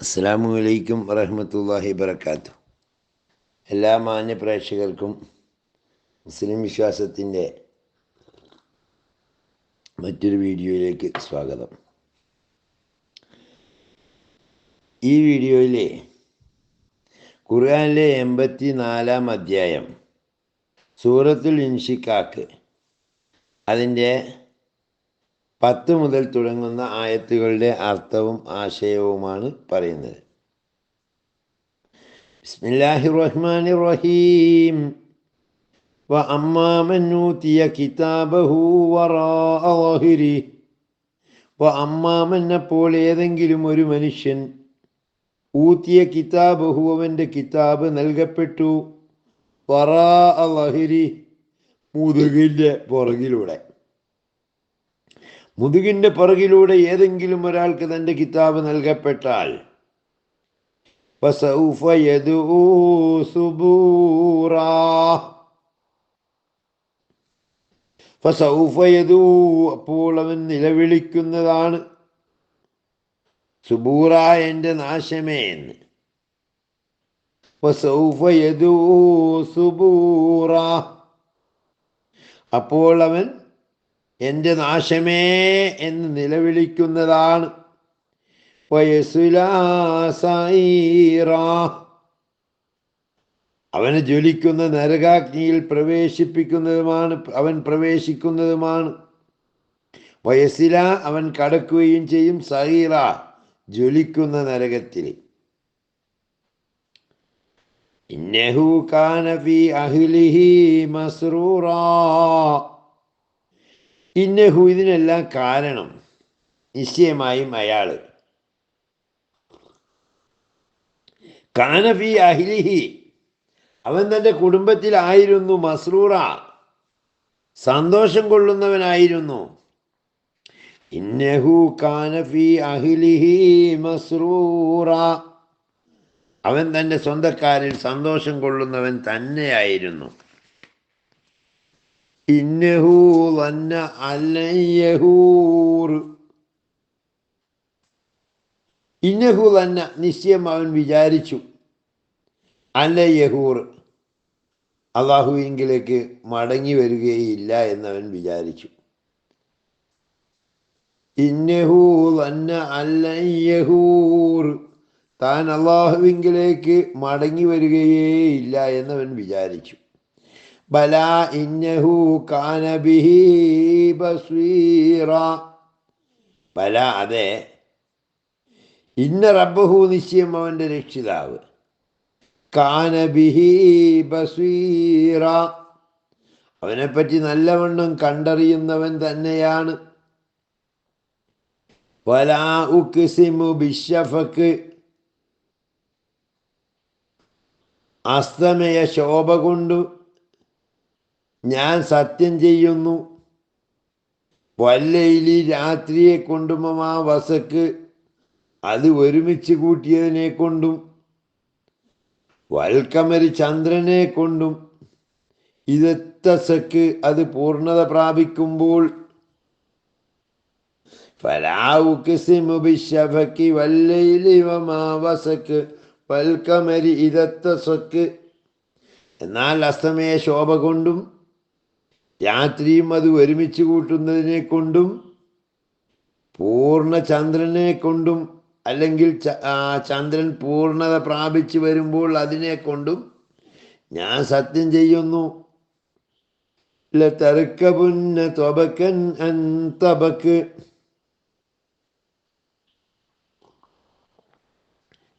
അസ്സലാമു അലൈക്കും വറഹ്മത്തുള്ളാഹി വബറകാതുഹു. എല്ലാ മാന്യ പ്രേക്ഷകർക്കും മുസ്ലിം വിശ്വാസത്തിൻ്റെ മറ്റൊരു വീഡിയോയിലേക്ക് സ്വാഗതം. ഈ വീഡിയോയിലെ ഖുർആനിലെ 84-ാം അധ്യായം സൂറത്തുൽ ഇൻഷിഖാഖ്, അതിൻ്റെ 10 മുതൽ തുടങ്ങുന്ന ആയത്തുകളുടെ അർത്ഥവും ആശയവുമാണ് പറയുന്നത്. ബിസ്മില്ലാഹിർ റഹ്മാനിർ റഹീം. വഅമ്മാ മൻ ഊതിയ കിതാബഹു വറാഅ ളഹ്രിഹി. വഅമ്മാ മൻ, അപ്പോൾ ഏതെങ്കിലും ഒരു മനുഷ്യൻ, ഊതിയ കിതാബഹു, അവൻ്റെ കിതാബ് നൽകപ്പെട്ടു, വറാഅ ളഹ്രിഹി, മുതുകിൻ്റെ പുറകിലൂടെ ഏതെങ്കിലും ഒരാൾക്ക് തൻ്റെ കിതാബ് നൽകപ്പെട്ടാൽ, ഫസൗഫ യദ്ഉ സുബൂറാ, അപ്പോൾ അവൻ നിലവിളിക്കുന്നതാണ്, സുബൂറ, എൻ്റെ നാശമേ എന്ന്. ഫസൗഫ യദ്ഉ സുബൂറാ, അപ്പോൾ അവൻ എൻ്റെ നാശമേ എന്ന് നിലവിളിക്കുന്നതാണ്. വയസ്സുലാ സഈറാ, അവനെ ജ്വലിക്കുന്ന നരകാഗ്നിയിൽ പ്രവേശിക്കുന്നതുമാണ്. വയസ്സില, അവൻ കടക്കുകയും ചെയ്യും, സഈറ, ജ്വലിക്കുന്ന നരകത്തിൽ. ഇന്നഹു കാന ഫീ അഹ്ലിഹി മസ്റൂറാ, ഇന്നഹു, ഇതിനെല്ലാം കാരണം നിശ്ചയമായും അയാൾ, കാന ഫീ അഹ്ലിഹി, അവൻ തൻ്റെ കുടുംബത്തിലായിരുന്നു, മസ്റൂറ, സന്തോഷം കൊള്ളുന്നവനായിരുന്നു. ഇന്നഹു കാന ഫീ അഹ്ലിഹി മസ്റൂറ, അവൻ തൻ്റെ സ്വന്തക്കാരിൽ സന്തോഷം കൊള്ളുന്നവൻ തന്നെയായിരുന്നു. ഇന്നഹു ലന്ന അലൻ യഹൂർ, ഇന്നഹു ലന്ന, നിശ്ചയം അവൻ വിചാരിച്ചു, അല യഹൂർ, അള്ളാഹുവിങ്കിലേക്ക് മടങ്ങി വരികയില്ല എന്നവൻ വിചാരിച്ചു. ഇന്നഹു ലന്ന അലൻ യഹൂർ, താൻ അള്ളാഹുവിങ്കിലേക്ക് മടങ്ങി വരികയേയില്ല എന്നവൻ വിചാരിച്ചു. ബല ഇന്നഹു കാന ബിഹി ബസ്വീറ, ബല, അതെ, ഇന്ന റബ്ബഹു, നിശ്ചയം അവൻ്റെ രക്ഷിതാവ്, കാന ബിഹി ബസ്വീറ, അവനെപ്പറ്റി നല്ലവണ്ണം കണ്ടറിയുന്നവൻ തന്നെയാണ്. വലാ ഉഖ്സിമു ബിശ്ശഫഖ്, അസ്തമയ ശോഭ കൊണ്ട് ഞാൻ സത്യം ചെയ്യുന്നു. വല്ലൈലി, രാത്രിയെ കൊണ്ടും, ആ വസക്ക്, അത് ഒരുമിച്ച് കൂട്ടിയതിനെ കൊണ്ടും, വൽക്കമരി, ചന്ദ്രനെ കൊണ്ടും, ഇതത്തസക്ക്, അത് പൂർണ്ണത പ്രാപിക്കുമ്പോൾ, ഫലാ ഉഖ്സിമു ബിശ്ശഫഖി വല്ലൈലി വമാ വസക്ക് വൽക്കമരി ഇതത്തസക്ക്, എന്നാൽ അസ്തമയ ശോഭ കൊണ്ടും രാത്രിയും അത് ഒരുമിച്ച് കൂട്ടുന്നതിനെ കൊണ്ടും, പൂർണ്ണ ചന്ദ്രനെ കൊണ്ടും, അല്ലെങ്കിൽ ചന്ദ്രൻ പൂർണ്ണത പ്രാപിച്ചു വരുമ്പോൾ അതിനെ കൊണ്ടും ഞാൻ സത്യം ചെയ്യുന്നു. ലതർക്കബുന്ന ത്വബകൻ അൻ തബക്,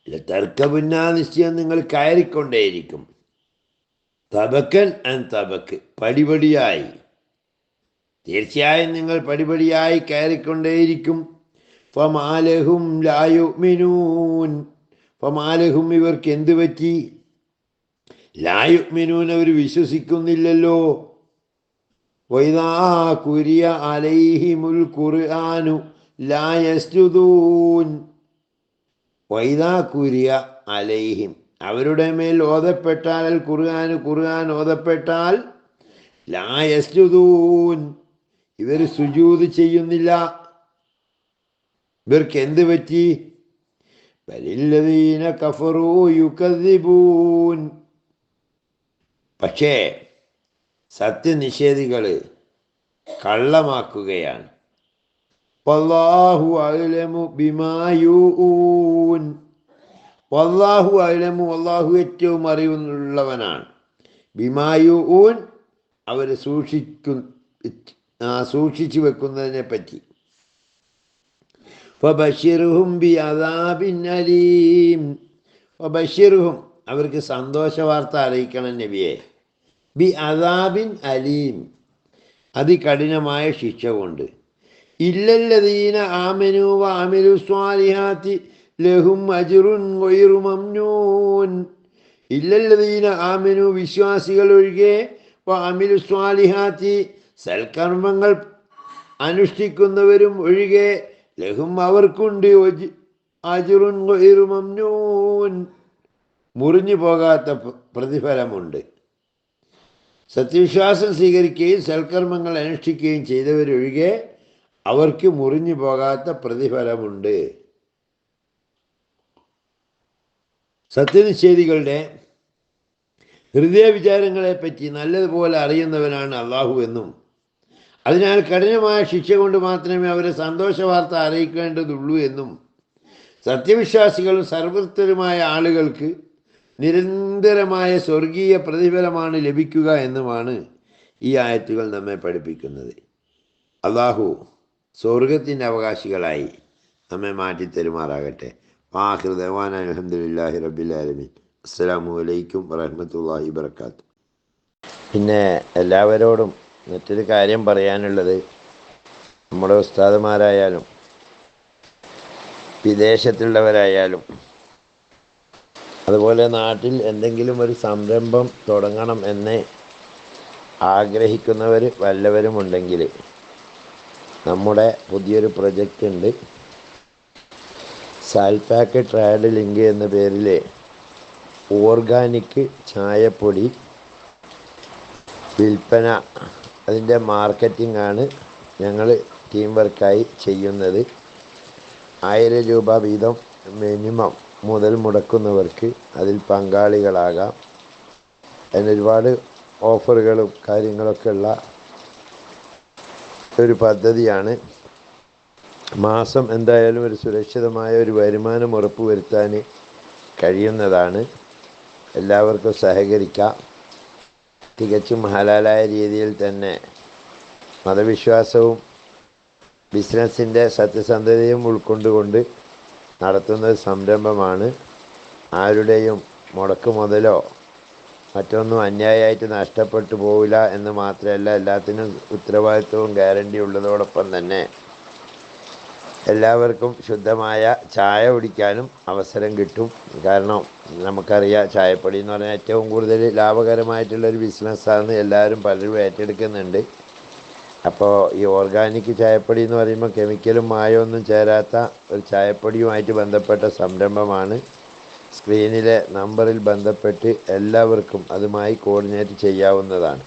ലതർക്കബുന്ന, നിശ്ചയം നിങ്ങൾ കയറിക്കൊണ്ടേയിരിക്കും, തബക്കൻ അൻ തബക്ക്, പടിപടിയായി, തീർച്ചയായും നിങ്ങൾ പടിപടിയായി കയറിക്കൊണ്ടേയിരിക്കും. ഫമാലഹും ലാ യുഅ്മിനൂൻ, ഫമാലഹും, ഇവർക്ക് എന്ത് പറ്റി, ലാ യുഅ്മിനൂൻ, അവർ വിശ്വസിക്കുന്നില്ലല്ലോ. വഇദാ ഖുരിയ അലൈഹിമുൽ ഖുർആനു ലാ യസ്ജുദൂൻ, വഇദാ ഖുരിയ അലൈഹിം, അവരുടെ മേൽ ഓതപ്പെട്ടാൽ, ഖുർആൻ ഓതപ്പെട്ടാൽ, ലാ യസ്ജുദൂൻ, ഇവർ സുജൂദ് ചെയ്യുന്നില്ല. ഇവർക്ക് എന്ത് പറ്റി? ബലില്ലദീന കഫറൂ യുകദ്ദിബൂൻ. പക്ഷേ സത്യനിഷേധികൾ കള്ളമാക്കുകയാണ്. വല്ലാഹു അഅ്ലമു ബിമാ യൂഊൻ. വല്ലാഹു അഅ്ലമു, അല്ലാഹു ഏറ്റവും അറിവുള്ളവനാണ്. ബിമാ യൂഊൻ, അവർ സൂക്ഷിച്ചു വെക്കുന്നതിനെ പറ്റി. ഫബശ്ശിർഹും ബിഅദാബിൻ അലീം. ഫബശ്ശിർഹും, അവർക്ക് സന്തോഷ വാർത്ത അറിയിക്കണം നബിയെ. ബിഅദാബിൻ അലീം, അതികഠിനമായ ശിക്ഷ കൊണ്ട്. ഇല്ലല്ലദീന ആമനൂ വഅമിലു സ്വാലിഹാത്തി ലഹും അജ്റുൻ ഗൈറു മംനൂൻ. ഇല്ലല്ലദീന ആമനു, വിശ്വാസികൾ ഒഴികെ, വഅമിലു സ്വാലിഹാത്തി, സൽക്കർമ്മങ്ങൾ അനുഷ്ഠിക്കുന്നവരും ഒഴികെ, ലഹും അവർക്കുണ്ട്, അജ്റുൻ ഗൈറു മംനൂൻ, മുറിഞ്ഞു പോകാത്ത പ്രതിഫലമുണ്ട്. സത്യവിശ്വാസം സ്വീകരിക്കുകയും സൽക്കർമ്മങ്ങൾ അനുഷ്ഠിക്കുകയും ചെയ്തവരൊഴികെ അവർക്ക് മുറിഞ്ഞു പോകാത്ത പ്രതിഫലമുണ്ട്. സത്യനിഷേധികളുടെ ഹൃദയവിചാരങ്ങളെപ്പറ്റി നല്ലതുപോലെ അറിയുന്നവനാണ് അള്ളാഹു എന്നും, അതിനാൽ കഠിനമായ ശിക്ഷ കൊണ്ട് മാത്രമേ അവരെ സന്തോഷ വാർത്ത അറിയിക്കേണ്ടതുള്ളൂ എന്നും, സത്യവിശ്വാസികളും സർവ്വത്തരുമായ ആളുകൾക്ക് നിരന്തരമായ സ്വർഗീയ പ്രതിഫലമാണ് ലഭിക്കുക എന്നുമാണ് ഈ ആയത്തുകൾ നമ്മെ പഠിപ്പിക്കുന്നത്. അള്ളാഹു സ്വർഗത്തിൻ്റെ അവകാശികളായി നമ്മെ മാറ്റിത്തരുമാറാകട്ടെ. ആഖിറു ദഅ്വാനാ അൽഹംദുലില്ലാഹി റബ്ബിൽ ആലമീൻ. അസ്സലാമു അലൈക്കും വറഹ്മത്തുള്ളാഹി വബറകാതുഹു. പിന്നെ എല്ലാവരോടും മറ്റൊരു കാര്യം പറയാനുള്ളത്, നമ്മുടെ ഉസ്താദുമാരായാലും വിദേശത്തുള്ളവരായാലും അതുപോലെ നാട്ടിൽ എന്തെങ്കിലും ഒരു സംരംഭം തുടങ്ങണം എന്ന് ആഗ്രഹിക്കുന്നവർ വല്ലവരുമുണ്ടെങ്കിൽ നമ്മുടെ പുതിയൊരു പ്രൊജക്റ്റ് ഉണ്ട്. സാൽപാക്ക് ട്രേഡ് ലിങ്ക് എന്ന പേരിൽ ഓർഗാനിക് ചായപ്പൊടി വിൽപ്പന, അതിൻ്റെ മാർക്കറ്റിംഗ് ആണ് ഞങ്ങൾ ടീം വർക്കായി ചെയ്യുന്നത്. 1000 രൂപ വീതം മിനിമം മുതൽ മുടക്കുന്നവർക്ക് അതിൽ പങ്കാളികളാകാം. അതിനൊരുപാട് ഓഫറുകളും കാര്യങ്ങളൊക്കെ ഉള്ള ഒരു പദ്ധതിയാണ്. മാസം എന്തായാലും ഒരു സുരക്ഷിതമായ ഒരു വരുമാനം ഉറപ്പുവരുത്താൻ കഴിയുന്നതാണ്. എല്ലാവർക്കും സഹകരിക്കാം. തികച്ചും ഹലാലായ രീതിയിൽ തന്നെ മതവിശ്വാസവും ബിസിനസ്സിൻ്റെ സത്യസന്ധതയും ഉൾക്കൊണ്ടുകൊണ്ട് നടത്തുന്ന സംരംഭമാണ്. ആരുടെയും മുടക്ക് മുതലോ മറ്റൊന്നും അന്യായമായിട്ട് നഷ്ടപ്പെട്ടു പോവില്ല എന്ന് മാത്രമല്ല, എല്ലാത്തിനും ഉത്തരവാദിത്വവും ഗ്യാരണ്ടി ഉള്ളതോടൊപ്പം തന്നെ എല്ലാവർക്കും ശുദ്ധമായ ചായ കുടിക്കാനും അവസരം കിട്ടും. കാരണം നമുക്കറിയാം, ചായപ്പൊടി എന്ന് പറഞ്ഞാൽ ഏറ്റവും കൂടുതൽ ലാഭകരമായിട്ടുള്ളൊരു ബിസിനസ്സാണ്. എല്ലാവരും പലരും ഏറ്റെടുക്കുന്നുണ്ട്. അപ്പോൾ ഈ ഓർഗാനിക് ചായപ്പൊടി എന്ന് പറയുമ്പോൾ കെമിക്കലും മായമൊന്നും ചേരാത്ത ഒരു ചായപ്പൊടിയുമായിട്ട് ബന്ധപ്പെട്ട സംരംഭമാണ്. സ്ക്രീനിലെ നമ്പറിൽ ബന്ധപ്പെട്ട് എല്ലാവർക്കും അതുമായി കോർഡിനേറ്റ് ചെയ്യാവുന്നതാണ്.